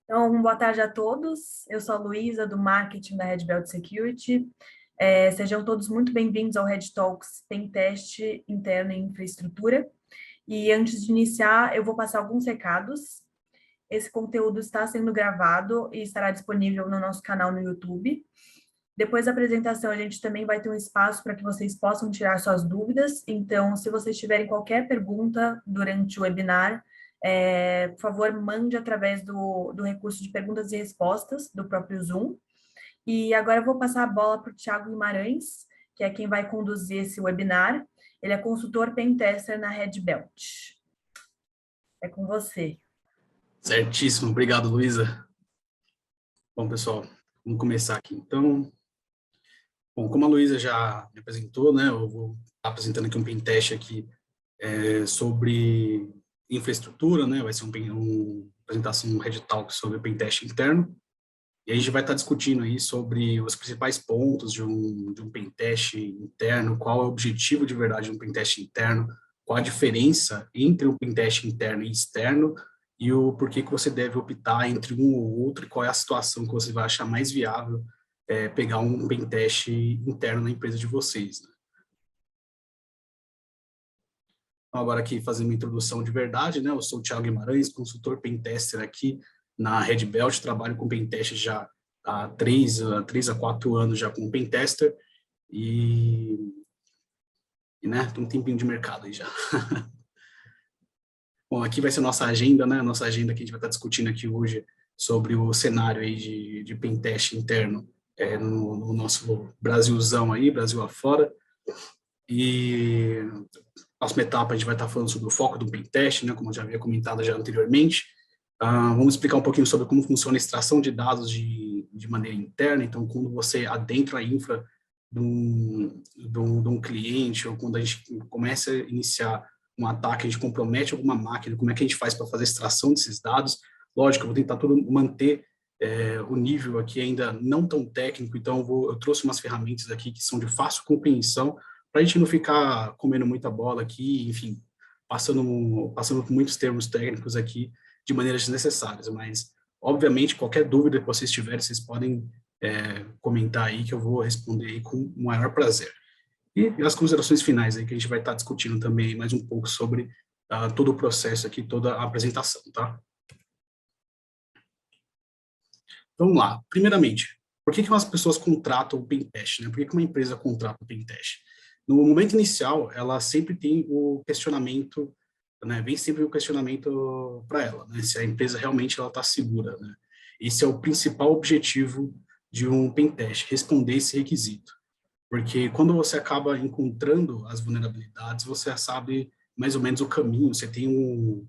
Então, boa tarde a todos. Eu sou a Luísa, do marketing da Red Belt Security. Sejam todos muito bem-vindos ao Red Talks Pentest Interno em Infraestrutura. E antes de iniciar, eu vou passar alguns recados. Esse conteúdo está sendo gravado e estará disponível no nosso canal no YouTube. Depois da apresentação, a gente também vai ter um espaço para que vocês possam tirar suas dúvidas. Então, se vocês tiverem qualquer pergunta durante o webinar, por favor, mande através do recurso de perguntas e respostas do próprio Zoom. E agora eu vou passar a bola para o Thiago Guimarães, que é quem vai conduzir esse webinar. Ele é consultor Pentester na Red Belt. É com você. Certíssimo, obrigado, Luísa. Bom, pessoal, vamos começar aqui. Então, bom, como a Luísa já me apresentou, né, eu vou estar apresentando aqui um pentest aqui sobre infraestrutura, né, vai ser uma apresentação, um Red Talk sobre pentest interno, e a gente vai estar discutindo aí sobre os principais pontos de um pentest interno, qual é o objetivo de verdade de um pentest interno, qual a diferença entre o pentest interno e externo, e o porquê que você deve optar entre um ou outro, e qual é a situação que você vai achar mais viável pegar um pentest interno na empresa de vocês, né? Então, agora aqui fazendo uma introdução de verdade, né? Eu sou o Thiago Guimarães, consultor pentester aqui na Red Belt, trabalho com pentest já há 3 a 4 anos já como pentester, e né, tem um tempinho de mercado aí já. Bom, aqui vai ser a nossa agenda, né? A nossa agenda que a gente vai estar discutindo aqui hoje sobre o cenário aí de pentest interno no nosso Brasilzão aí, Brasil afora. E próxima etapa a gente vai estar falando sobre o foco do pentest, né? Como eu já havia comentado já anteriormente. Vamos explicar um pouquinho sobre como funciona a extração de dados de maneira interna. Então, quando você adentra a infra de um cliente, ou quando a gente começa a iniciar um ataque, a gente compromete alguma máquina, como é que a gente faz para fazer a extração desses dados? Lógico, eu vou tentar manter o nível aqui ainda não tão técnico, então eu trouxe umas ferramentas aqui que são de fácil compreensão, para a gente não ficar comendo muita bola aqui, enfim, passando por muitos termos técnicos aqui de maneiras desnecessárias, mas, obviamente, qualquer dúvida que vocês tiverem, vocês podem comentar aí, que eu vou responder aí com o maior prazer. E as considerações finais aí, que a gente vai estar discutindo também mais um pouco sobre todo o processo aqui, toda a apresentação, tá? Vamos lá. Primeiramente, por que as pessoas contratam o pentest, né? Por que uma empresa contrata o pentest? No momento inicial, ela sempre tem o questionamento, né? Vem sempre o questionamento para ela, né? Se a empresa realmente ela está segura, né? Esse é o principal objetivo de um pentest, responder esse requisito. Porque quando você acaba encontrando as vulnerabilidades, você sabe mais ou menos o caminho, você tem um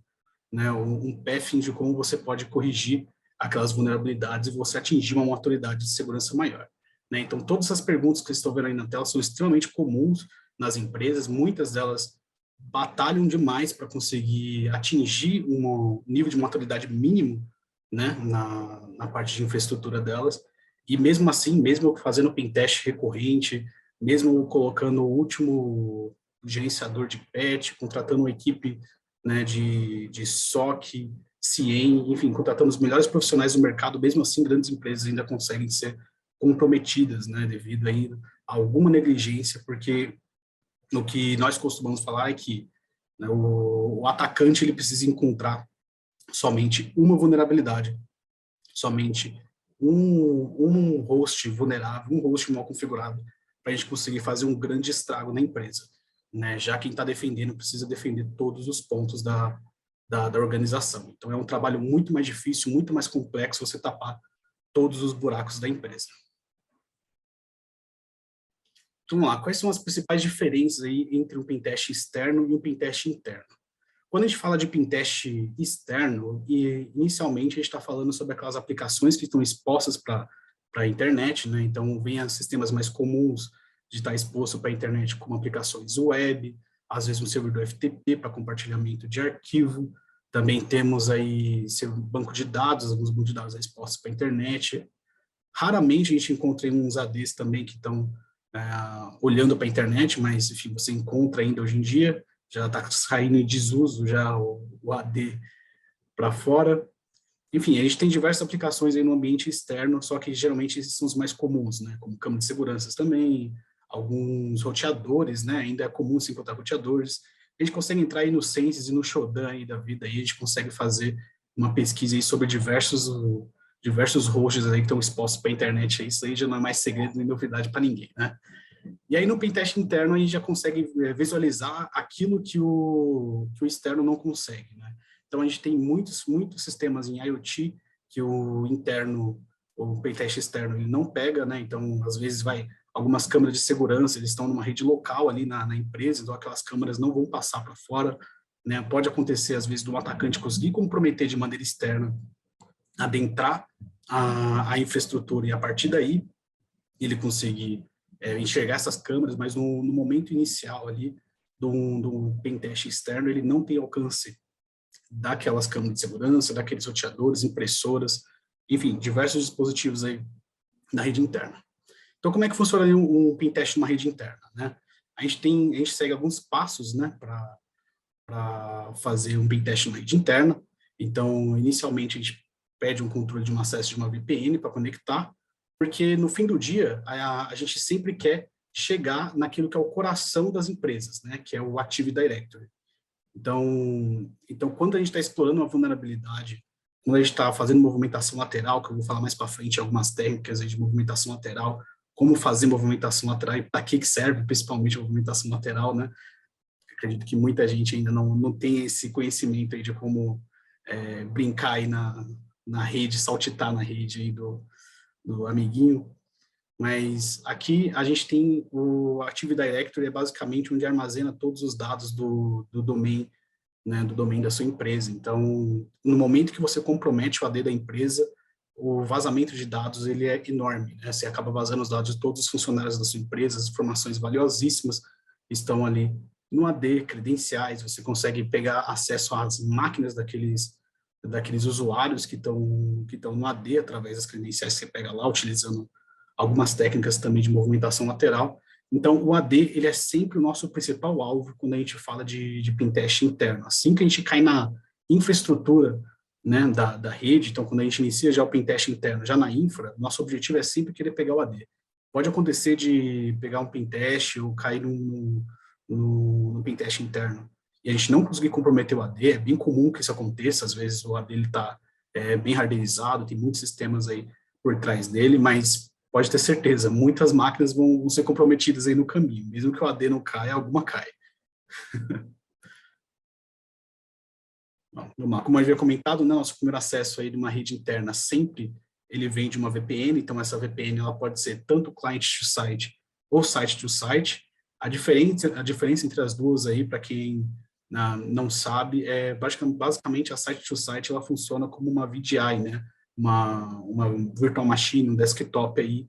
pathing de como você pode corrigir aquelas vulnerabilidades e você atingir uma maturidade de segurança maior, né? Então, todas essas perguntas que vocês estão vendo aí na tela são extremamente comuns nas empresas, muitas delas batalham demais para conseguir atingir um nível de maturidade mínimo, né, na parte de infraestrutura delas, e mesmo assim, mesmo fazendo pentest recorrente, mesmo colocando o último gerenciador de patch, contratando uma equipe, né, de SOC, CIEM, enfim, contratando os melhores profissionais do mercado, mesmo assim, grandes empresas ainda conseguem ser comprometidas, né, devido aí a alguma negligência, porque o que nós costumamos falar é que, né, o atacante ele precisa encontrar somente uma vulnerabilidade, somente um host vulnerável, um host mal configurado, para a gente conseguir fazer um grande estrago na empresa, né? Já quem está defendendo precisa defender todos os pontos da organização. Então, é um trabalho muito mais difícil, muito mais complexo você tapar todos os buracos da empresa. Então, vamos lá, quais são as principais diferenças aí entre um pentest externo e um pentest interno? Quando a gente fala de pentest externo, e inicialmente a gente está falando sobre aquelas aplicações que estão expostas para a internet, né? Então, vem os sistemas mais comuns de estar exposto para a internet, como aplicações web, às vezes um servidor FTP para compartilhamento de arquivo. Também temos aí banco de dados, alguns bancos de dados expostos para a internet. Raramente a gente encontra uns ADs também que estão olhando para a internet, mas, enfim, você encontra ainda hoje em dia, já está saindo em desuso já o AD para fora. Enfim, a gente tem diversas aplicações aí no ambiente externo, só que geralmente esses são os mais comuns, né? Como câmara de seguranças também, alguns roteadores, né? Ainda é comum se encontrar roteadores. A gente consegue entrar aí no Census e no Shodan aí da vida, aí a gente consegue fazer uma pesquisa aí sobre diversos hosts aí que estão expostos para a internet. Isso aí já não é mais segredo nem novidade para ninguém, né? E aí no pentest interno a gente já consegue visualizar aquilo que o externo não consegue, né? Então a gente tem muitos sistemas em IoT que o interno, o pentest externo, ele não pega, né? Então às vezes algumas câmeras de segurança, eles estão numa rede local ali na empresa, então aquelas câmeras não vão passar para fora, né? Pode acontecer às vezes do atacante conseguir comprometer de maneira externa, adentrar a infraestrutura e a partir daí ele conseguir enxergar essas câmeras, mas no momento inicial ali do pentest externo, ele não tem alcance daquelas câmeras de segurança, daqueles roteadores, impressoras, enfim, diversos dispositivos aí na rede interna. Então, como é que funciona um pentest numa rede interna, né? A gente segue alguns passos, né, para fazer um pentest numa rede interna. Então, inicialmente, a gente pede um controle de um acesso de uma VPN para conectar, porque no fim do dia, a gente sempre quer chegar naquilo que é o coração das empresas, né, que é o Active Directory. Então quando a gente está explorando uma vulnerabilidade, quando a gente está fazendo movimentação lateral, que eu vou falar mais para frente, algumas técnicas aí de movimentação lateral, como fazer movimentação lateral e para que serve, principalmente a movimentação lateral, né? Acredito que muita gente ainda não tem esse conhecimento aí de como brincar aí na rede, saltitar na rede aí do amiguinho. Mas aqui a gente tem o Active Directory, é basicamente onde armazena todos os dados do domain, né, do domain da sua empresa. Então, no momento que você compromete o AD da empresa, o vazamento de dados ele é enorme, né? Você acaba vazando os dados de todos os funcionários da sua empresa, as informações valiosíssimas estão ali no AD, credenciais, você consegue pegar acesso às máquinas daqueles usuários que estão no AD através das credenciais que você pega lá, utilizando algumas técnicas também de movimentação lateral. Então, o AD, ele é sempre o nosso principal alvo quando a gente fala de pentest interno. Assim que a gente cai na infraestrutura, né, da rede, então, quando a gente inicia já o pentest interno, já na infra, nosso objetivo é sempre querer pegar o AD. Pode acontecer de pegar um pentest ou cair no pentest interno e a gente não conseguir comprometer o AD, é bem comum que isso aconteça, às vezes o AD está bem renderizado, tem muitos sistemas aí por trás dele, mas pode ter certeza, muitas máquinas vão ser comprometidas aí no caminho, mesmo que o AD não caia, alguma cai. Bom, como eu havia comentado, né, nosso primeiro acesso aí de uma rede interna sempre ele vem de uma VPN, então essa VPN ela pode ser tanto client to site ou site to site. A diferença entre as duas aí, para quem não sabe, é basicamente a site to site ela funciona como uma VDI, né? Uma virtual machine, um desktop aí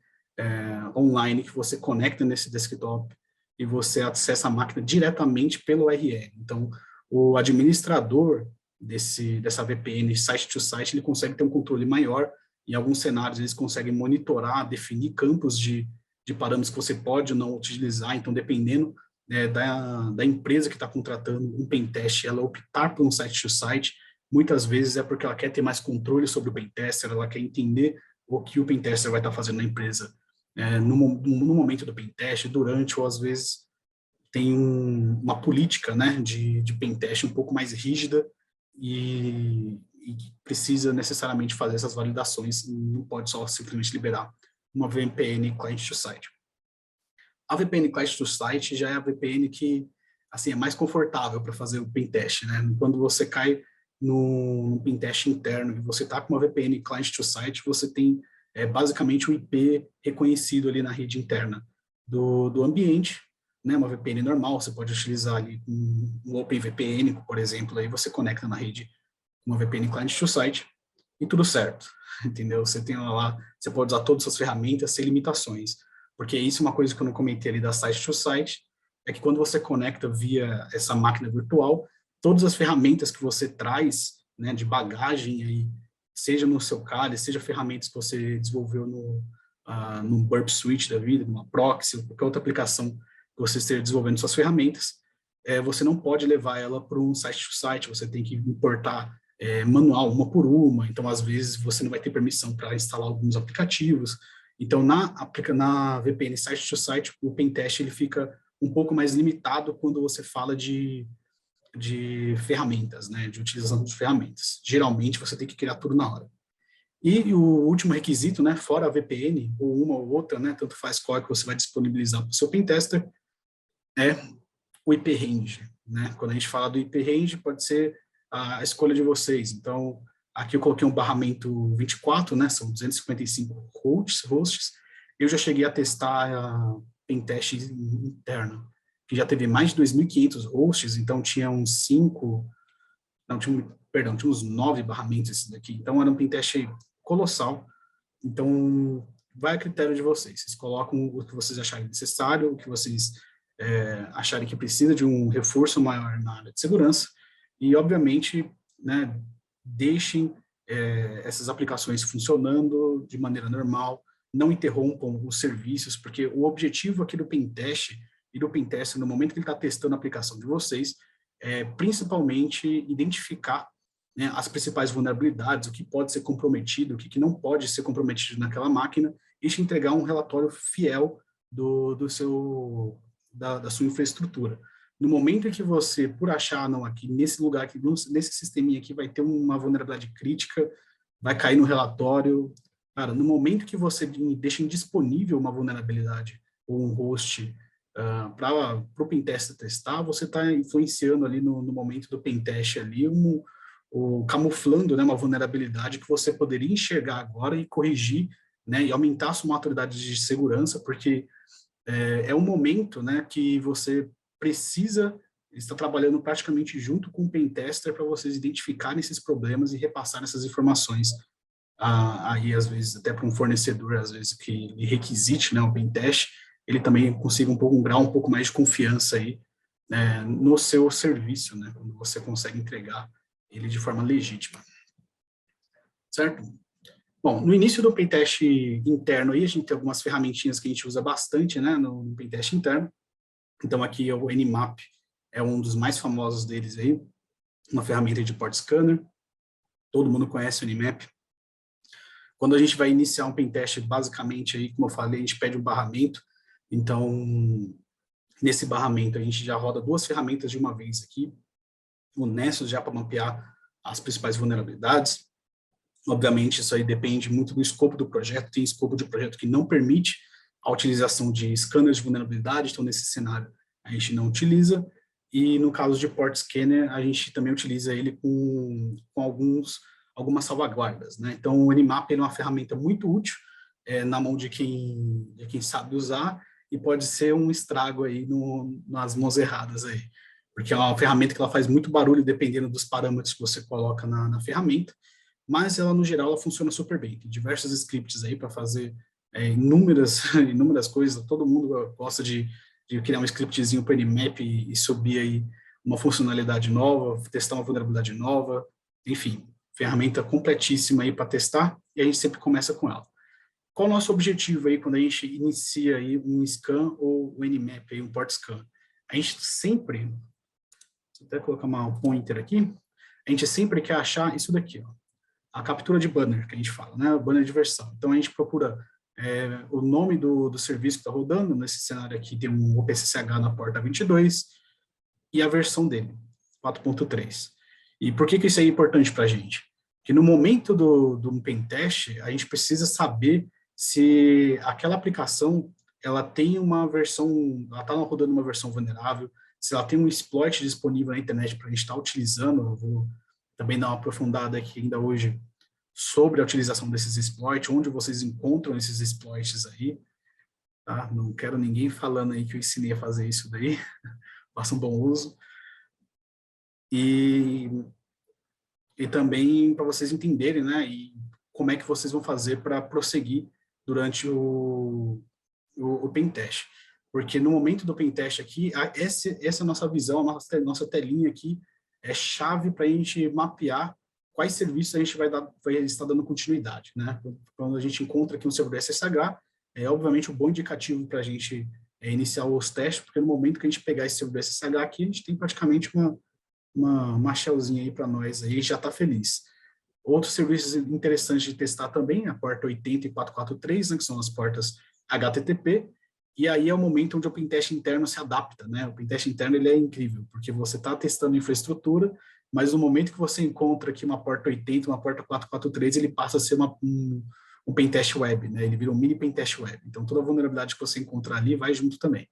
online que você conecta nesse desktop e você acessa a máquina diretamente pelo URL. Então, o administrador dessa VPN site to site, ele consegue ter um controle maior. Em alguns cenários, eles conseguem monitorar, definir campos de parâmetros que você pode ou não utilizar. Então, dependendo da empresa que está contratando um pentest, ela optar por um site to site, muitas vezes é porque ela quer ter mais controle sobre o pentester, ela quer entender o que o pentester vai estar fazendo na empresa no momento do pentest, durante ou às vezes tem uma política, né, de pentest um pouco mais rígida e precisa necessariamente fazer essas validações, não pode só simplesmente liberar uma VPN client to site. A VPN client to site já é a VPN que assim é mais confortável para fazer o pentest, né? Quando você cai no pentest interno e você está com uma VPN client to site, você tem basicamente o IP reconhecido ali na rede interna do ambiente, né? Uma VPN normal, você pode utilizar ali um OpenVPN, por exemplo, aí você conecta na rede uma VPN client to site e tudo certo, entendeu? Você tem lá, você pode usar todas as suas ferramentas sem limitações, porque isso é uma coisa que eu não comentei ali da site to site, é que quando você conecta via essa máquina virtual, todas as ferramentas que você traz, né, de bagagem aí, seja no seu Kali, seja ferramentas que você desenvolveu no Burp Suite da vida, numa proxy, ou qualquer outra aplicação que você esteja desenvolvendo suas ferramentas, você não pode levar ela para um site to site, você tem que importar manual, uma por uma, então às vezes você não vai ter permissão para instalar alguns aplicativos. Então na VPN site to site, o pentest ele fica um pouco mais limitado quando você fala de ferramentas, né, de utilização de ferramentas. Geralmente você tem que criar tudo na hora. E o último requisito, né, fora a VPN, ou uma ou outra, né, tanto faz qual que você vai disponibilizar para o seu pentester, é o IP range, né? Quando a gente fala do IP range, pode ser a escolha de vocês. Então, aqui eu coloquei um barramento 24, né? São 255 hosts. Eu já cheguei a testar a pentest interno, que já teve mais de 2.500 hosts, então tinha uns 5, não, tinha uns 9 barramentos esse daqui. Então, era um pentest colossal. Então, vai a critério de vocês. Vocês colocam o que vocês acharem necessário, o que vocês acharem que precisa de um reforço maior na área de segurança. E, obviamente, né, deixem essas aplicações funcionando de maneira normal, não interrompam os serviços, porque o objetivo aqui do pentest e do pentester, no momento que ele está testando a aplicação de vocês, é principalmente identificar, né, as principais vulnerabilidades, o que pode ser comprometido, o que não pode ser comprometido naquela máquina, e te entregar um relatório fiel da sua infraestrutura. No momento em que você, por achar, não, aqui nesse lugar, aqui, nesse sisteminha aqui vai ter uma vulnerabilidade crítica, vai cair no relatório, cara, no momento que você deixa indisponível uma vulnerabilidade ou um host para o pentest testar, você está influenciando ali no momento do pentest ali, camuflando, né, uma vulnerabilidade que você poderia enxergar agora e corrigir, né, e aumentar a sua maturidade de segurança, porque é um momento, né, que você precisa estar trabalhando praticamente junto com o pentester para vocês identificarem esses problemas e repassar essas informações aí, às vezes, até para um fornecedor, às vezes, que lhe requisite, né, o pentest, ele também consiga um grau um pouco mais de confiança aí, no seu serviço, né, quando você consegue entregar ele de forma legítima. Certo? Bom, no início do pentest interno aí, a gente tem algumas ferramentinhas que a gente usa bastante, né, no pentest interno. Então, aqui é o Nmap, é um dos mais famosos deles aí, uma ferramenta de port scanner. Todo mundo conhece o Nmap. Quando a gente vai iniciar um pentest, basicamente, aí, como eu falei, a gente pede um barramento. Então, nesse barramento, a gente já roda 2 ferramentas de uma vez aqui. O Nessus já para mapear as principais vulnerabilidades. Obviamente, isso aí depende muito do escopo do projeto. Tem escopo de projeto que não permite a utilização de scanners de vulnerabilidade, então, nesse cenário, a gente não utiliza. E, no caso de port scanner, a gente também utiliza ele com algumas salvaguardas, né? Então, o Nmap é uma ferramenta muito útil na mão de quem sabe usar, e pode ser um estrago aí nas mãos erradas aí, porque é uma ferramenta que ela faz muito barulho dependendo dos parâmetros que você coloca na ferramenta, mas ela, no geral, ela funciona super bem. Tem diversos scripts aí para fazer inúmeras coisas. Todo mundo gosta de criar um scriptzinho para Nmap e subir aí uma funcionalidade nova, testar uma vulnerabilidade nova, enfim, ferramenta completíssima aí para testar, e a gente sempre começa com ela. Qual o nosso objetivo aí quando a gente inicia aí um scan ou um Nmap, aí, um port scan? A gente sempre, vou até colocar uma pointer aqui, a gente sempre quer achar isso daqui, ó, a captura de banner, que a gente fala, né, o banner de versão. Então, a gente procura o nome do serviço que está rodando. Nesse cenário aqui tem um OPCCH na porta 22 e a versão dele, 4.3. E por que isso é importante para a gente? Que no momento do pentest, a gente precisa saber se aquela aplicação ela tem uma versão, ela está rodando uma versão vulnerável, se ela tem um exploit disponível na internet para a gente estar utilizando. Eu vou também dar uma aprofundada aqui ainda hoje sobre a utilização desses exploits, onde vocês encontram esses exploits aí, tá? Não quero ninguém falando aí que eu ensinei a fazer isso daí, façam um bom uso. E também para vocês entenderem, né, e como é que vocês vão fazer para prosseguir durante o pentest. Porque no momento do pentest aqui, essa nossa visão, a nossa telinha aqui, é chave para a gente mapear quais serviços a gente vai estar dando continuidade, né? Quando a gente encontra aqui um servidor SSH, é obviamente um bom indicativo para a gente iniciar os testes, porque no momento que a gente pegar esse servidor SSH aqui, a gente tem praticamente uma shellzinha aí para nós, aí já está feliz. Outros serviços interessantes de testar também, a porta 80 e 443, né, que são as portas HTTP, e aí é o momento onde o pentest interno se adapta, né? O pentest interno ele é incrível, porque você está testando infraestrutura, mas no momento que você encontra aqui uma porta 80, uma porta 443, ele passa a ser um pentest web, né? Ele vira um mini pentest web. Então, toda a vulnerabilidade que você encontrar ali vai junto também.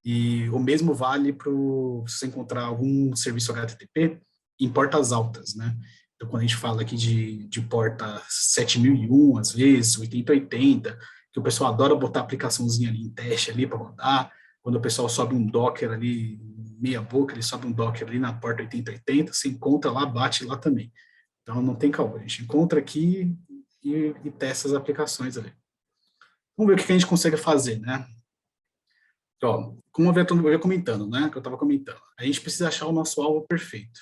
E o mesmo vale para você encontrar algum serviço HTTP em portas altas, né? Então, quando a gente fala aqui de porta 7001, às vezes, 8080, que o pessoal adora botar a aplicaçãozinha ali em teste ali para rodar, quando o pessoal sobe um Docker ali, meia boca, ele sobe um Docker ali na porta 8080, se encontra lá, bate lá também. Então, não tem caô, a gente encontra aqui e testa as aplicações ali. Vamos ver o que a gente consegue fazer, né? Ó, como eu ia comentando, né, que eu estava comentando, a gente precisa achar o nosso alvo perfeito,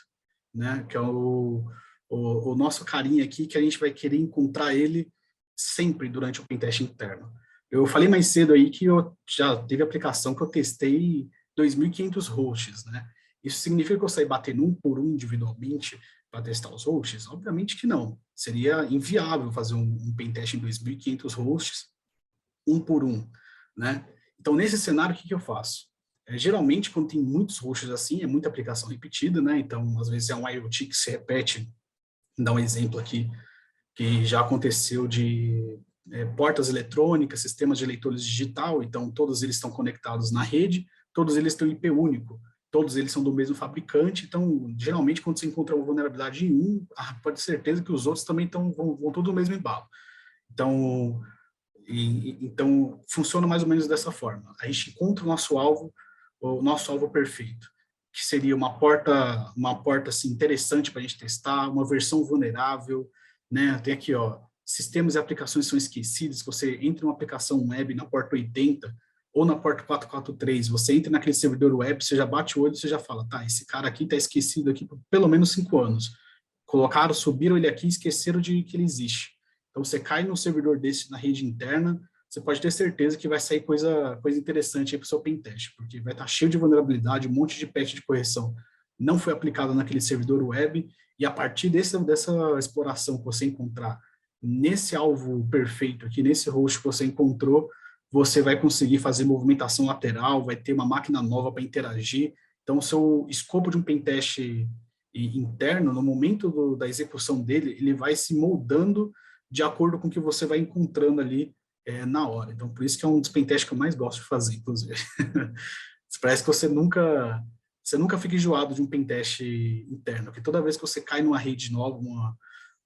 né, que é o nosso carinha aqui, que a gente vai querer encontrar ele sempre durante o pentest interno. Eu falei mais cedo aí que eu já teve aplicação que eu testei 2.500 hosts, né? Isso significa que eu saí batendo um por um individualmente para testar os hosts? Obviamente que não. Seria inviável fazer um pentest em 2.500 hosts, um por um, né? Então, nesse cenário, o que eu faço? Geralmente, quando tem muitos hosts assim, é muita aplicação repetida, né? Então, às vezes é um IoT que se repete. Vou dar um exemplo aqui, que já aconteceu de portas eletrônicas, sistemas de leitores digital, então todos eles estão conectados na rede, todos eles têm IP único, todos eles são do mesmo fabricante, então, geralmente, quando você encontra uma vulnerabilidade em um, pode ter certeza que os outros também vão todos no mesmo embalo. Então, funciona mais ou menos dessa forma. A gente encontra o nosso alvo perfeito, que seria uma porta assim, interessante para a gente testar, uma versão vulnerável, né? Tem aqui, ó, sistemas e aplicações são esquecidos. Você entra numa aplicação web na porta 80 ou na porta 443, você entra naquele servidor web, você já bate o olho, você já fala, tá, esse cara aqui está esquecido aqui por pelo menos 5 anos. Colocaram, subiram ele aqui e esqueceram de que ele existe. Então, você cai num servidor desse na rede interna, você pode ter certeza que vai sair coisa interessante aí para o seu pentest, porque vai estar cheio de vulnerabilidade, um monte de patch de correção não foi aplicado naquele servidor web, e a partir dessa exploração que você encontrar nesse alvo perfeito aqui, nesse host que você encontrou, você vai conseguir fazer movimentação lateral, vai ter uma máquina nova para interagir. Então, o seu escopo de um pentest interno, no momento da execução dele, ele vai se moldando de acordo com o que você vai encontrando ali na hora. Então, por isso que é um dos pentests que eu mais gosto de fazer, inclusive. Parece que você nunca fica enjoado de um pentest interno, porque toda vez que você cai numa rede nova,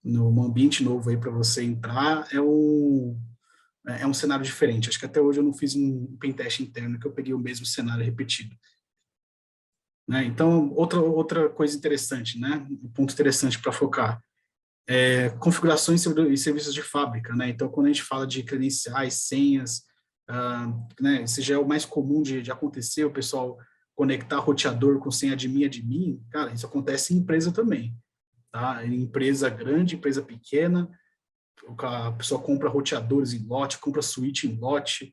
num ambiente novo aí para você entrar, é um cenário diferente. Acho que até hoje eu não fiz um pentest interno que eu peguei o mesmo cenário repetido. Né? Então, outra coisa interessante, né? Um ponto interessante para focar, configurações e serviços de fábrica, né? Então, quando a gente fala de credenciais, senhas, né? Esse já é o mais comum de acontecer, o pessoal conectar roteador com senha admin, cara, isso acontece em empresa também, tá? Em empresa grande, empresa pequena, a pessoa compra roteadores em lote, compra switch em lote,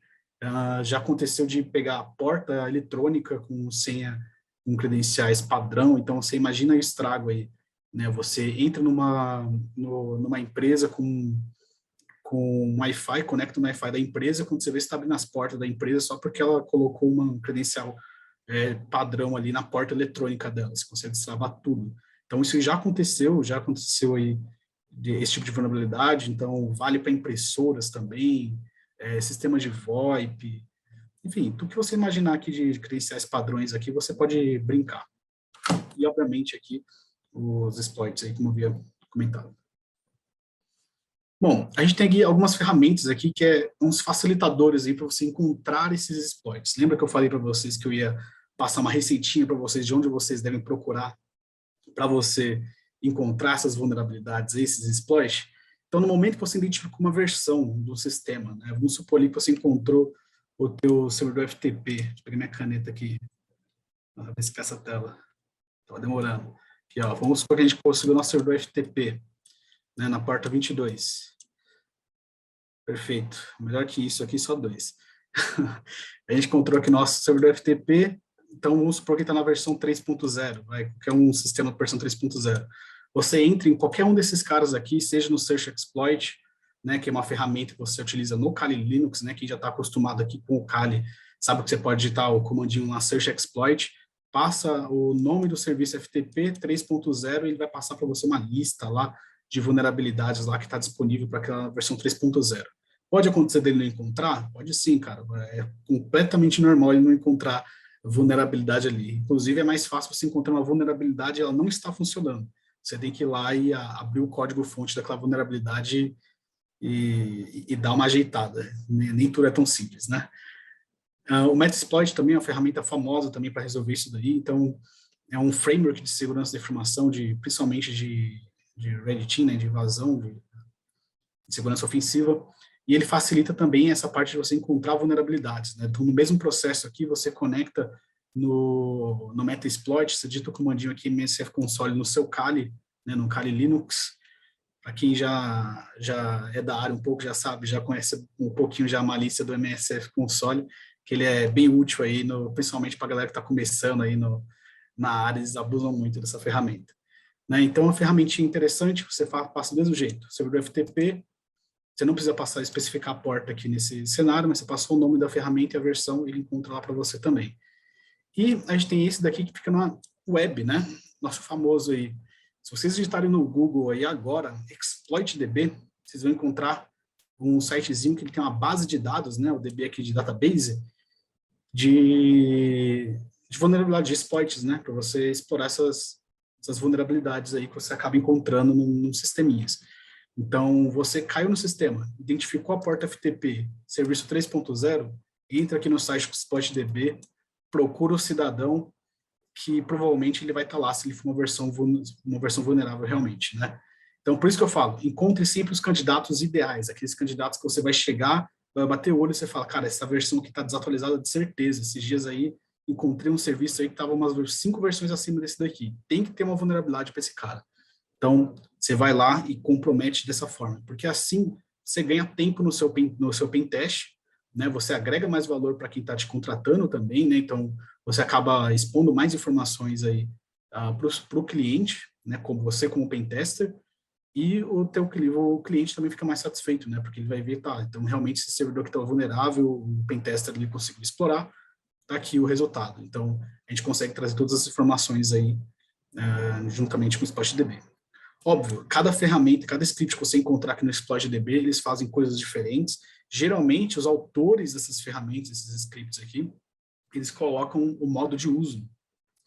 já aconteceu de pegar a porta eletrônica com senha, com credenciais padrão, então você imagina o estrago aí, né? Você entra numa empresa com Wi-Fi, conecta no Wi-Fi da empresa, quando você vê, você está abrindo as portas da empresa só porque ela colocou uma credencial padrão ali na porta eletrônica dela, você consegue destravar tudo. Então, isso já aconteceu aí, esse tipo de vulnerabilidade, então vale para impressoras também, sistemas de VoIP, enfim, tudo que você imaginar aqui de credenciais padrões aqui, você pode brincar. E, obviamente, aqui, os exploits aí, como eu havia comentado. Bom, a gente tem aqui algumas ferramentas aqui que uns facilitadores aí para você encontrar esses exploits. Lembra que eu falei para vocês que eu ia passar uma receitinha para vocês de onde vocês devem procurar para você encontrar essas vulnerabilidades, esses exploits? Então, no momento que você identifica uma versão do sistema, né, vamos supor ali que você encontrou o teu servidor FTP. Deixa eu pegar minha caneta aqui, para ver se fica essa tela. Estava demorando. Aqui, ó, vamos supor que a gente conseguiu o nosso servidor FTP, né, na porta 22. Perfeito. Melhor que isso aqui, só 2. A gente encontrou aqui nosso servidor FTP, Então, vamos supor que está na versão 3.0, que é um sistema de versão 3.0. Você entra em qualquer um desses caras aqui, seja no Search Exploit, né, que é uma ferramenta que você utiliza no Kali Linux, né, quem já está acostumado aqui com o Kali, sabe que você pode digitar o comandinho lá, Search Exploit, passa o nome do serviço FTP 3.0 e ele vai passar para você uma lista lá de vulnerabilidades lá que está disponível para aquela versão 3.0. Pode acontecer dele não encontrar? Pode sim, cara. É completamente normal ele não encontrar vulnerabilidade ali. Inclusive, é mais fácil você encontrar uma vulnerabilidade e ela não está funcionando. Você tem que ir lá e abrir o código-fonte daquela vulnerabilidade e dar uma ajeitada. Nem tudo é tão simples, né? O Metasploit também é uma ferramenta famosa também para resolver isso daí. Então, é um framework de segurança da informação, principalmente de Red Team, né, de invasão, de segurança ofensiva, e ele facilita também essa parte de você encontrar vulnerabilidades, né? Então, no mesmo processo aqui, você conecta no Metasploit, você digita o comandinho aqui, MSF Console, no seu Kali, né, no Kali Linux. Para quem já é da área um pouco, já sabe, já conhece um pouquinho já a malícia do MSF Console, que ele é bem útil aí, principalmente para a galera que está começando aí na área, eles abusam muito dessa ferramenta. Né? Então, é uma ferramentinha interessante, você passa do mesmo jeito, servidor FTP, você não precisa especificar a porta aqui nesse cenário, mas você passou o nome da ferramenta e a versão, ele encontra lá para você também. E a gente tem esse daqui que fica na web, né? Nosso famoso aí. Se vocês digitarem no Google aí agora, ExploitDB, vocês vão encontrar um sitezinho que ele tem uma base de dados, né? O DB aqui de database, de vulnerabilidade, de exploits, né? Para você explorar essas vulnerabilidades aí que você acaba encontrando nos sisteminhas. Então, você caiu no sistema, identificou a porta FTP, serviço 3.0, entra aqui no site ExploitDB, procura o cidadão, que provavelmente ele vai estar lá se ele for uma versão vulnerável realmente, né? Então, por isso que eu falo, encontre sempre os candidatos ideais, aqueles candidatos que você vai chegar, vai bater o olho e você fala, cara, essa versão aqui está desatualizada de certeza. Esses dias aí, encontrei um serviço aí que estava umas 5 versões acima desse daqui. Tem que ter uma vulnerabilidade para esse cara. Então, você vai lá e compromete dessa forma, porque assim você ganha tempo no seu pen test, né? Você agrega mais valor para quem está te contratando também, né? Então, você acaba expondo mais informações aí para o cliente, né? Como você como pen tester, e o cliente também fica mais satisfeito, né? Porque ele vai ver, tá, então realmente esse servidor que estava vulnerável, o pen tester ele conseguiu explorar, tá aqui o resultado. Então, a gente consegue trazer todas as informações aí juntamente com o SpotDB. Óbvio, cada ferramenta, cada script que você encontrar aqui no ExploitDB, eles fazem coisas diferentes. Geralmente, os autores dessas ferramentas, esses scripts aqui, eles colocam o modo de uso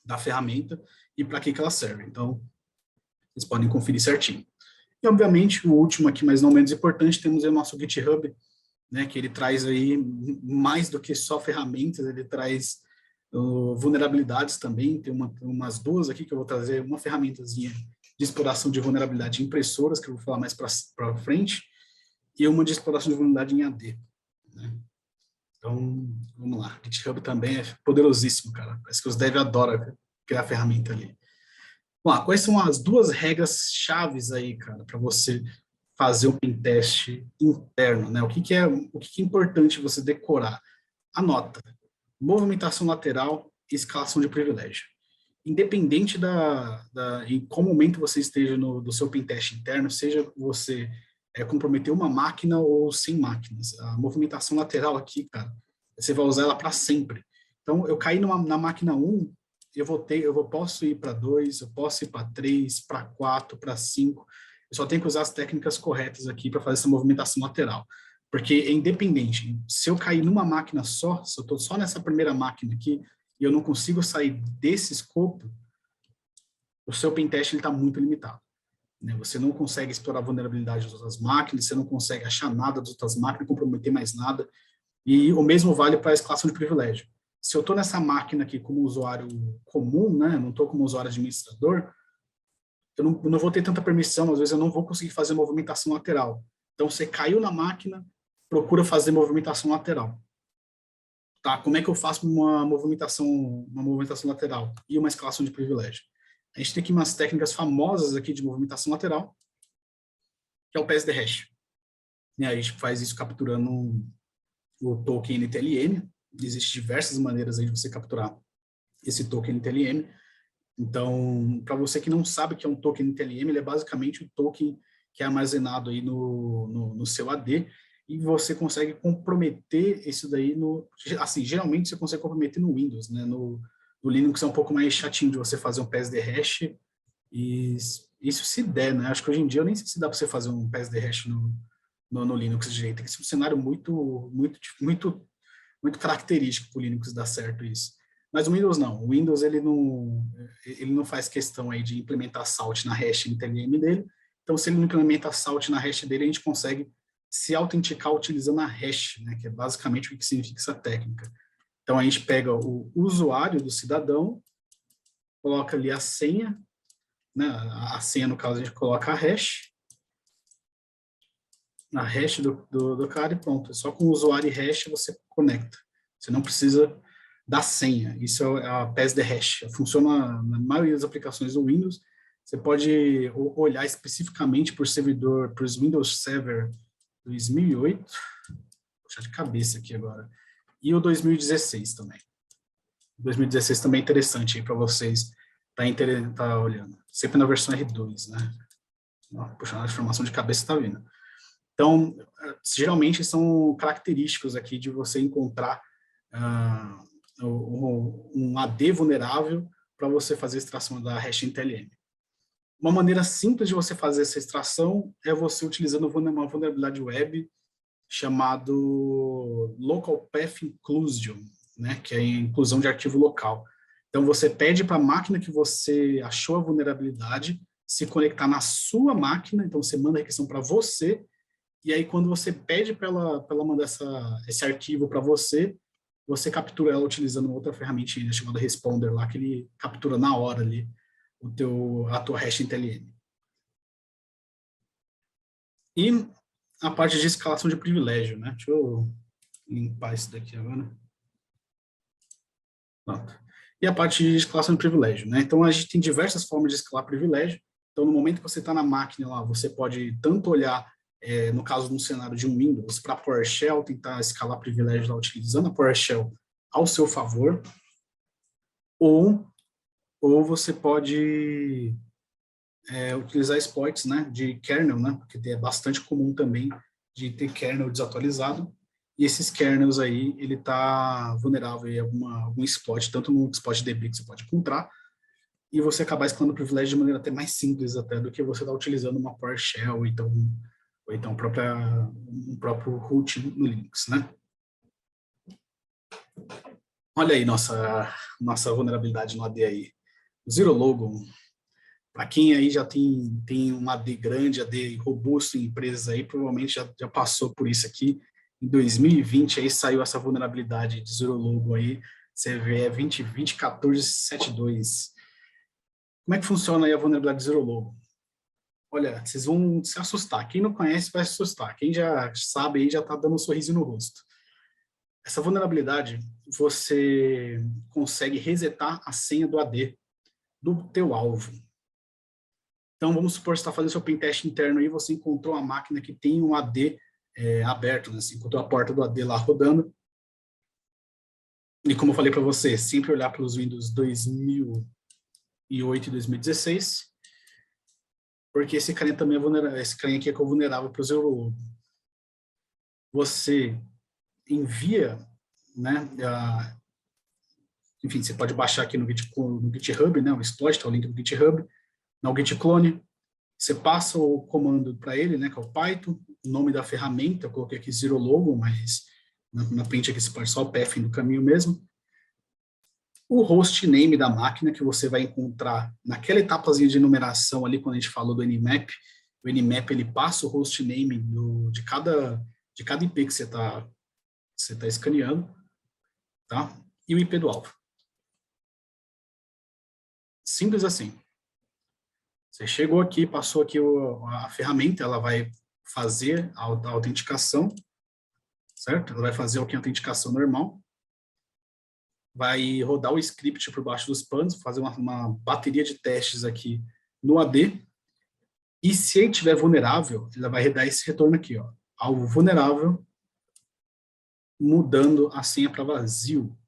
da ferramenta e para que ela serve. Então, vocês podem conferir certinho. E, obviamente, o último aqui, mas não menos importante, temos o nosso GitHub, né, que ele traz aí mais do que só ferramentas, ele traz vulnerabilidades também. Tem umas duas aqui que eu vou trazer, uma ferramentazinha de exploração de vulnerabilidade em impressoras, que eu vou falar mais para frente, e uma de exploração de vulnerabilidade em AD. Né? Então, vamos lá. GitHub também é poderosíssimo, cara. Parece que os devs adoram criar ferramenta ali. Vamos lá, quais são as duas regras chaves aí, cara, para você fazer um pentest interno, né? O que é importante você decorar? Anota. Movimentação lateral e escalação de privilégio. Independente em qual momento você esteja do seu pentest interno, seja você comprometer uma máquina ou 100 máquinas, a movimentação lateral aqui, cara, você vai usar ela para sempre. Então, eu caí na máquina 1, posso ir para 2, eu posso ir para 3, para 4, para 5, eu só tenho que usar as técnicas corretas aqui para fazer essa movimentação lateral. Porque é independente, se eu cair numa máquina só, se eu estou só nessa primeira máquina aqui, e eu não consigo sair desse escopo, o seu pentest está muito limitado. Né? Você não consegue explorar a vulnerabilidade das outras máquinas, você não consegue achar nada das outras máquinas, comprometer mais nada. E o mesmo vale para a escalação de privilégio. Se eu estou nessa máquina aqui como usuário comum, né, não estou como usuário administrador, eu não vou ter tanta permissão, às vezes eu não vou conseguir fazer movimentação lateral. Então, você caiu na máquina, procura fazer movimentação lateral. Tá, como é que eu faço uma movimentação lateral e uma escalação de privilégio? A gente tem aqui umas técnicas famosas aqui de movimentação lateral, que é o PSD hash. A gente faz isso capturando o token NTLM. Existem diversas maneiras aí de você capturar esse token NTLM. Então, para você que não sabe o que é um token NTLM, ele é basicamente o token que é armazenado aí no seu AD, e você consegue comprometer isso daí assim, geralmente você consegue comprometer no Windows, né? No Linux é um pouco mais chatinho de você fazer um PSD hash, e isso se der, né? Acho que hoje em dia eu nem sei se dá para você fazer um PSD hash no Linux direito. Tem que ser um cenário muito característico para o Linux dar certo isso. Mas o Windows não. O Windows ele não faz questão aí de implementar salt na hash NTLM dele. Então, se ele não implementa salt na hash dele, a gente consegue se autenticar utilizando a hash, né, que é basicamente o que significa essa técnica. Então, a gente pega o usuário do cidadão, coloca ali a senha, né, a senha, no caso, a gente coloca a hash do cara e pronto. Só com o usuário e hash você conecta. Você não precisa da senha. Isso é a PSD hash. Funciona na maioria das aplicações do Windows. Você pode olhar especificamente por servidor, para os Windows Server 2008. Vou puxar de cabeça aqui agora. E o 2016 também. 2016 também é interessante para vocês tá olhando. Sempre na versão R2, né? Puxando a informação de cabeça está vindo. Então, geralmente são característicos aqui de você encontrar um AD vulnerável para você fazer a extração da hash NTLM. Uma maneira simples de você fazer essa extração é você utilizando uma vulnerabilidade web chamado Local Path Inclusion, né, que é a inclusão de arquivo local. Então, você pede para a máquina que você achou a vulnerabilidade se conectar na sua máquina, então você manda a requisição para você, e aí quando você pede para ela mandar esse arquivo para você, você captura ela utilizando outra ferramentinha chamada Responder lá, que ele captura na hora ali a tua hash NTLM. E a parte de escalação de privilégio, né? Deixa eu limpar isso daqui agora. Pronto. E a parte de escalação de privilégio, né? Então, a gente tem diversas formas de escalar privilégio. Então, no momento que você está na máquina lá, você pode tanto olhar, no caso de um cenário de um Windows, para a PowerShell, tentar escalar privilégio lá utilizando a PowerShell ao seu favor, ou você pode utilizar exploits, né, de kernel, né, porque é bastante comum também de ter kernel desatualizado, e esses kernels aí, ele está vulnerável a algum exploit, tanto no exploit DB que você pode encontrar, e você acabar escalando o privilégio de maneira até mais simples até do que você está utilizando uma PowerShell, ou então um próprio root no Linux, né. Olha aí nossa vulnerabilidade no AD aí. Zero Logo, para quem aí já tem um AD grande, AD robusto em empresas aí, provavelmente já passou por isso aqui. Em 2020 aí saiu essa vulnerabilidade de Zero Logo aí, você vê, é 20.14.72. Como é que funciona aí a vulnerabilidade de Zero Logo? Olha, vocês vão se assustar. Quem não conhece vai se assustar. Quem já sabe aí já está dando um sorriso no rosto. Essa vulnerabilidade, você consegue resetar a senha do AD do teu alvo. Então, vamos supor que você está fazendo seu pentest interno aí, você encontrou uma máquina que tem um AD aberto, né? Você encontrou a porta do AD lá rodando. E como eu falei para você, sempre olhar para os Windows 2008 e 2016, porque esse carinha também é vulnerável, esse carinha aqui é vulnerável para o Zero Logo. Você envia, né? Enfim, você pode baixar aqui no GitHub, né? O exploit, tá o link do GitHub. No Git clone, você passa o comando para ele, né, que é o Python, o nome da ferramenta, eu coloquei aqui Zero Logo, mas na print aqui você pode só o path do caminho mesmo. O hostname da máquina que você vai encontrar naquela etapazinha de numeração ali, quando a gente falou do Nmap, o Nmap ele passa o hostname de cada IP que você tá escaneando, tá? E o IP do alvo. Simples assim. Você chegou aqui, passou aqui a ferramenta, ela vai fazer a autenticação, certo? Ela vai fazer aqui a autenticação normal, vai rodar o script por baixo dos panos, fazer uma bateria de testes aqui no AD, e se ele estiver vulnerável, ela vai dar esse retorno aqui, ó, alvo vulnerável, mudando a senha para vazio,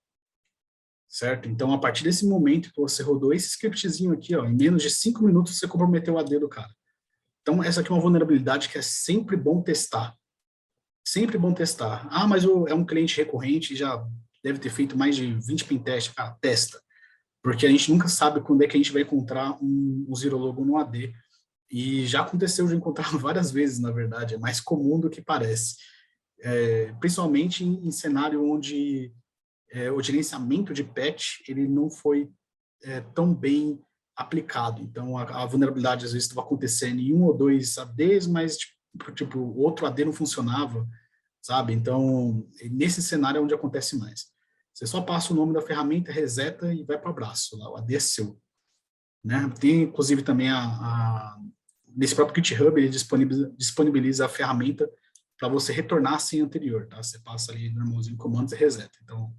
certo? Então, a partir desse momento que você rodou esse scriptzinho aqui, ó, em menos de 5 minutos você comprometeu o AD do cara. Então, essa aqui é uma vulnerabilidade que é sempre bom testar. Sempre bom testar. Ah, mas é um cliente recorrente, já deve ter feito mais de 20 pentests. Cara, testa. Porque a gente nunca sabe quando é que a gente vai encontrar um zero logo no AD. E já aconteceu de encontrar várias vezes, na verdade. É mais comum do que parece. Principalmente em cenário onde o gerenciamento de patch ele não foi tão bem aplicado. Então, a vulnerabilidade às vezes estava acontecendo em um ou dois ADs, mas tipo, o outro AD não funcionava, sabe? Então, nesse cenário é onde acontece mais. Você só passa o nome da ferramenta, reseta e vai para o abraço, lá, o AD é seu. Né? Tem, inclusive, também nesse próprio GitHub, ele disponibiliza a ferramenta para você retornar a senha anterior, tá? Você passa ali normalzinho comandos e reseta. Então,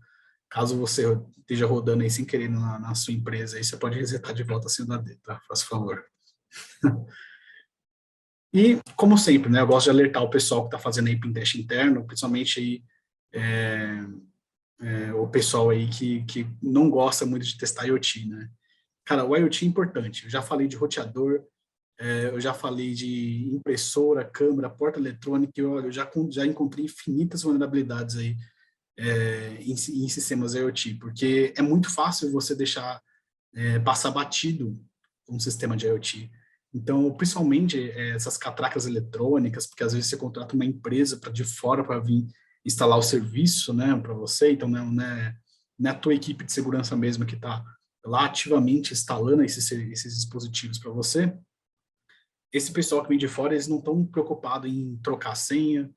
caso você esteja rodando aí sem querer na sua empresa, aí você pode resetar de volta a senha do AD, tá? Faça favor. E, como sempre, né, eu gosto de alertar o pessoal que está fazendo aí pentest interno, principalmente aí, o pessoal aí que não gosta muito de testar IoT, né? Cara, o IoT é importante. Eu já falei de roteador, eu já falei de impressora, câmera, porta eletrônica, eu já encontrei infinitas vulnerabilidades aí em sistemas IoT, porque é muito fácil você deixar passar batido um sistema de IoT. Então, principalmente essas catracas eletrônicas, porque às vezes você contrata uma empresa para de fora para vir instalar o serviço, né, para você, então não é a tua equipe de segurança mesmo que está lá ativamente instalando esses dispositivos para você. Esse pessoal que vem de fora, eles não estão preocupados em trocar senha,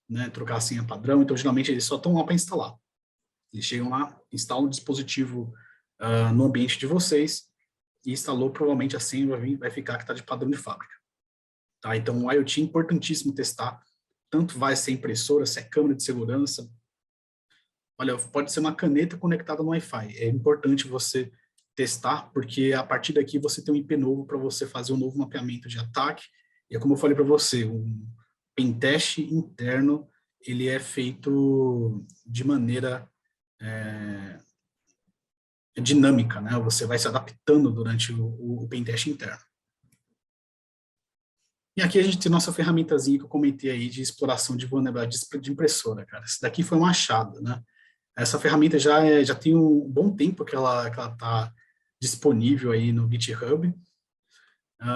né, trocar senha padrão, então geralmente eles só estão lá para instalar. Eles chegam lá, instalam o dispositivo no ambiente de vocês e instalou, provavelmente a senha vai ficar que está de padrão de fábrica. Tá? Então, o IoT é importantíssimo testar, tanto vai ser impressora, se é câmera de segurança. Olha, pode ser uma caneta conectada no Wi-Fi. É importante você testar, porque a partir daqui você tem um IP novo para você fazer um novo mapeamento de ataque. E é como eu falei para você, um pentest interno, ele é feito de maneira dinâmica, né? Você vai se adaptando durante o pentest interno. E aqui a gente tem nossa ferramentazinha que eu comentei aí de exploração de vulnerabilidade de impressora, cara. Isso daqui foi um achado, né? Essa ferramenta já tem um bom tempo que ela está disponível aí no GitHub,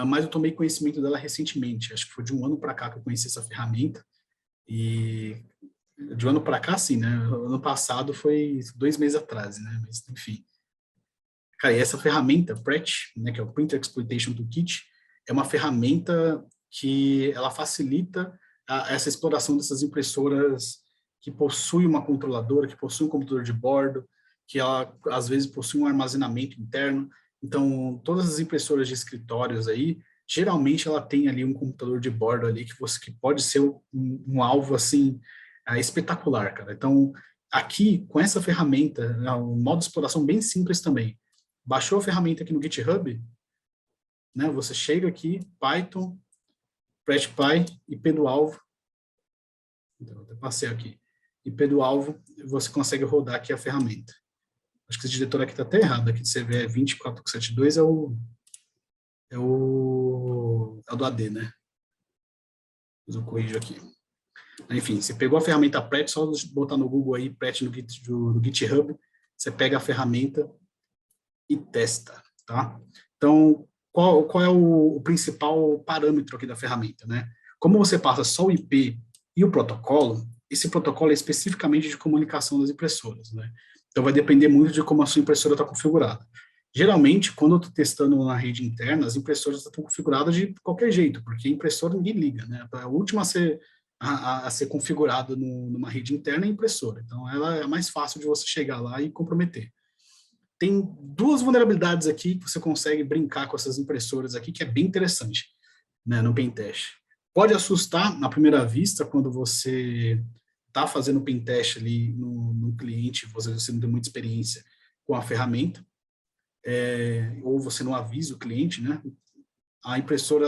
mas eu tomei conhecimento dela recentemente. Acho que foi de um ano para cá que eu conheci essa ferramenta. E de um ano para cá, sim, né? Ano passado foi 2 meses atrás, né? Mas, enfim. Cara, e essa ferramenta, PRET, né, que é o Printer Exploitation Toolkit, é uma ferramenta que ela facilita essa exploração dessas impressoras que possuem uma controladora, que possuem um computador de bordo, que ela, às vezes, possui um armazenamento interno. Então, todas as impressoras de escritórios aí, geralmente ela tem ali um computador de bordo ali que pode ser um alvo, assim, espetacular, cara. Então, aqui, com essa ferramenta, é um modo de exploração bem simples também. Baixou a ferramenta aqui no GitHub, né? Você chega aqui, Python, PretPy, IP do alvo. Então, eu passei aqui. IP do alvo, você consegue rodar aqui a ferramenta. Acho que esse diretor aqui está até errado. Aqui você vê 20472 é o do AD, né? Mas eu corrijo aqui. Enfim, você pegou a ferramenta Pret, só botar no Google aí, Pret no GitHub, você pega a ferramenta e testa, tá? Então, qual é o principal parâmetro aqui da ferramenta, né? Como você passa só o IP e o protocolo, esse protocolo é especificamente de comunicação das impressoras, né? Então, vai depender muito de como a sua impressora está configurada. Geralmente, quando eu estou testando na rede interna, as impressoras estão configuradas de qualquer jeito, porque a impressora ninguém liga, né? A última a ser configurada numa rede interna é a impressora. Então, ela é mais fácil de você chegar lá e comprometer. Tem 2 vulnerabilidades aqui que você consegue brincar com essas impressoras aqui, que é bem interessante, né, no pentest. Pode assustar na primeira vista quando você está fazendo o pentest ali no cliente, você não tem muita experiência com a ferramenta, ou você não avisa o cliente, né? A impressora,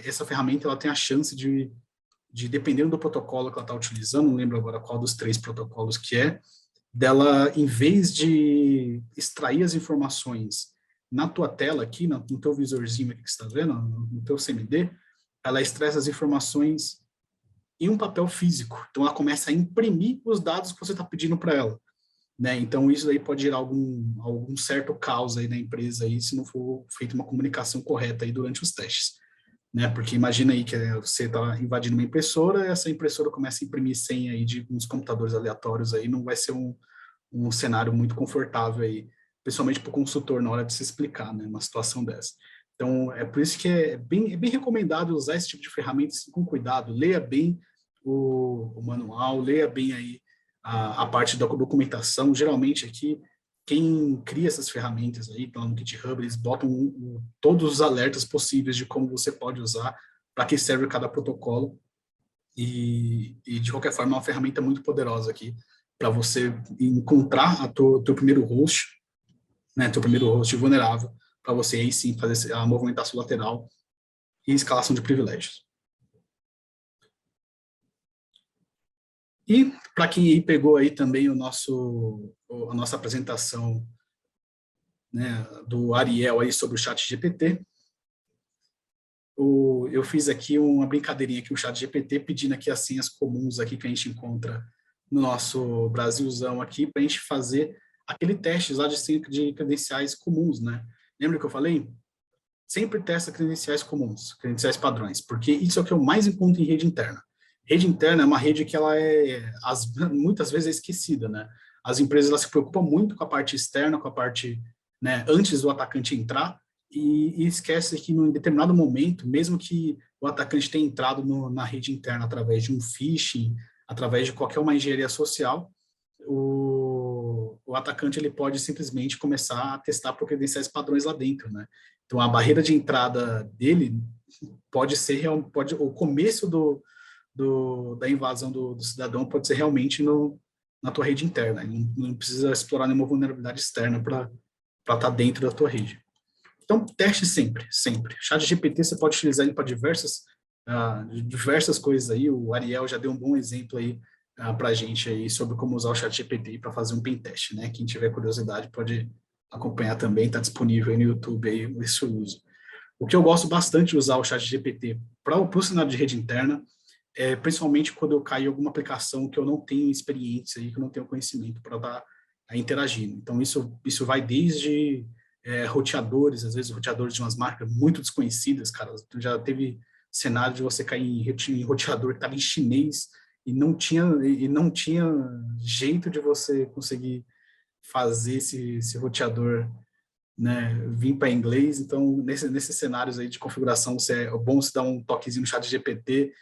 essa ferramenta, ela tem a chance de dependendo do protocolo que ela está utilizando, não lembro agora qual dos 3 protocolos que é, dela, em vez de extrair as informações na tua tela aqui, no teu visorzinho aqui que você está vendo, no teu CMD, ela extrai as informações em um papel físico. Então, ela começa a imprimir os dados que você está pedindo para ela. Né? Então, isso aí pode gerar algum certo caos aí na empresa, aí, se não for feita uma comunicação correta aí durante os testes. Né? Porque imagina aí que você está invadindo uma impressora, essa impressora começa a imprimir senha aí de uns computadores aleatórios, aí não vai ser um cenário muito confortável aí, principalmente para o consultor na hora de se explicar, né, uma situação dessa. Então, é por isso que é bem recomendado usar esse tipo de ferramentas com cuidado, leia bem o manual, leia bem aí a parte da documentação. Geralmente aqui, quem cria essas ferramentas aí, lá no GitHub, eles botam todos os alertas possíveis de como você pode usar, para que serve cada protocolo, de qualquer forma, é uma ferramenta muito poderosa aqui, para você encontrar teu primeiro host, né, teu primeiro host vulnerável, para você aí sim fazer a movimentação lateral e escalação de privilégios. E para quem aí pegou aí também a nossa apresentação, né, do Ariel aí sobre o ChatGPT, eu fiz aqui uma brincadeirinha aqui, o ChatGPT, pedindo aqui as senhas comuns aqui que a gente encontra no nosso Brasilzão aqui, para a gente fazer aquele teste lá de credenciais comuns, né? Lembra que eu falei? Sempre testa credenciais comuns, credenciais padrões, porque isso é o que eu mais encontro em rede interna. Rede interna é uma rede que ela muitas vezes é esquecida, né? As empresas elas se preocupam muito com a parte externa, com a parte, né, antes do atacante entrar, e esquece que em determinado momento, mesmo que o atacante tenha entrado na rede interna através de um phishing, através de qualquer uma engenharia social, o atacante ele pode simplesmente começar a testar por credenciais padrões lá dentro, né? Então a barreira de entrada dele pode ser o começo da invasão do cidadão pode ser realmente na tua rede interna. Não precisa explorar nenhuma vulnerabilidade externa para estar dentro da tua rede. Então teste sempre, sempre. ChatGPT você pode utilizar ele para diversas coisas aí. O Ariel já deu um bom exemplo aí para a gente aí sobre como usar o ChatGPT para fazer um pen teste, né? Quem tiver curiosidade pode acompanhar também, está disponível aí no YouTube aí esse uso. O que eu gosto bastante de usar o ChatGPT para o cenário de rede interna, principalmente quando eu caio em alguma aplicação que eu não tenho experiência e que eu não tenho conhecimento para estar interagindo. Então isso vai desde roteadores, às vezes roteadores de umas marcas muito desconhecidas, cara. Já teve cenário de você cair em roteador que estava em chinês e não tinha jeito de você conseguir fazer esse roteador, né, vir para inglês. Então, nesses cenários aí de configuração, é bom você dar um toquezinho no chat GPT,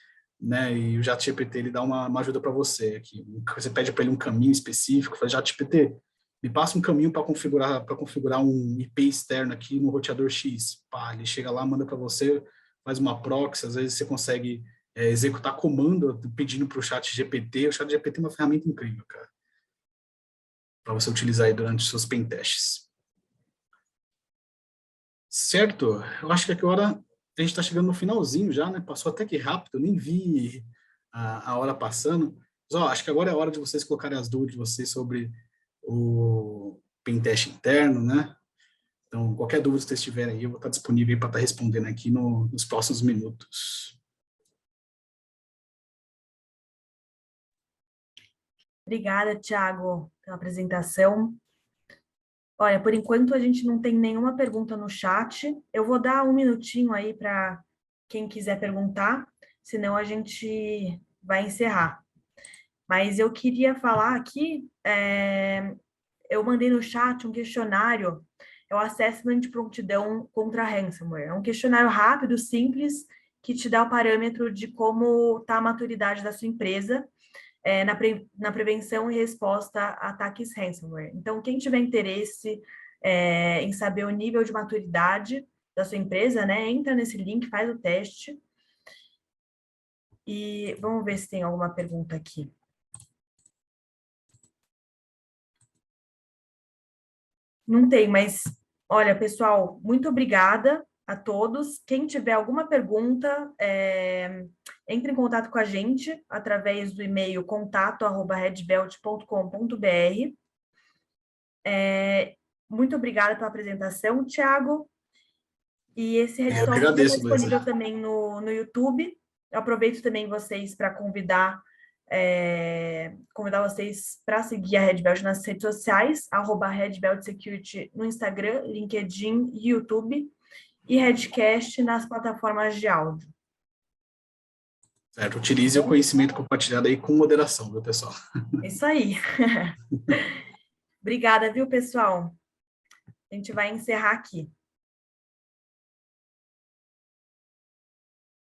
né, e o chat GPT ele dá uma ajuda para você aqui. Você pede para ele um caminho específico, fala, chat GPT, me passa um caminho para configurar um IP externo aqui no roteador X. Pá, ele chega lá, manda para você, faz uma proxy, às vezes você consegue executar comando pedindo para o chat GPT. O chat GPT é uma ferramenta incrível, cara, para você utilizar aí durante os seus pen testes. Certo? Eu acho que agora a gente está chegando no finalzinho já, né? Passou até que rápido, eu nem vi a hora passando. Mas, ó, acho que agora é a hora de vocês colocarem as dúvidas de vocês sobre o pentest interno, né? Então, qualquer dúvida que vocês tiverem aí, eu vou estar disponível para estar respondendo aqui nos próximos minutos. Obrigada, Thiago, pela apresentação. Olha, por enquanto a gente não tem nenhuma pergunta no chat. Eu vou dar um minutinho aí para quem quiser perguntar, senão a gente vai encerrar. Mas eu queria falar aqui, eu mandei no chat um questionário, é o Assessment de Prontidão contra Ransomware. É um questionário rápido, simples, que te dá o parâmetro de como está a maturidade da sua empresa na prevenção e resposta a ataques ransomware. Então, quem tiver interesse em saber o nível de maturidade da sua empresa, né, entra nesse link, faz o teste. E vamos ver se tem alguma pergunta aqui. Não tem, mas, olha, pessoal, muito obrigada a todos. Quem tiver alguma pergunta, entre em contato com a gente através do e-mail contato@redbelt.com.br. Muito obrigada pela apresentação, Thiago. E esse Red Eu que Talks vai estar agradeço, disponível Luísa. também no YouTube. Eu aproveito também vocês para convidar vocês para seguir a Red Belt nas redes sociais, @Red Belt Security no Instagram, LinkedIn e YouTube, e Redcast nas plataformas de áudio. Certo, utilize o conhecimento compartilhado aí com moderação, viu, pessoal? Isso aí. Obrigada, viu, pessoal? A gente vai encerrar aqui.